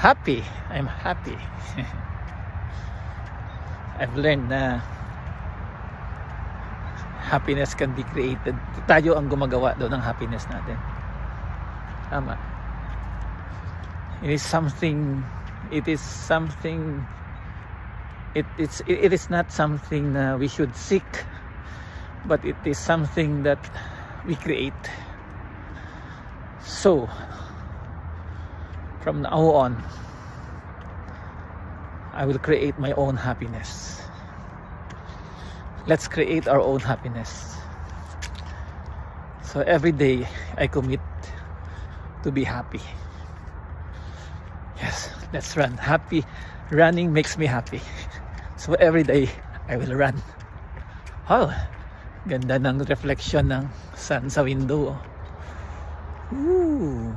happy. I'm happy. I've learned na happiness can be created. Tayo ang gumagawa doon ng happiness natin. Tama. It is something it is not something na we should seek, but it is something that we create. So from now on, I will create my own happiness. Let's create our own happiness. So every day I commit to be happy. Yes, let's run. Running makes me happy. So every day I will run. Oh, ganda ng reflection ng sun sa window. Ooh.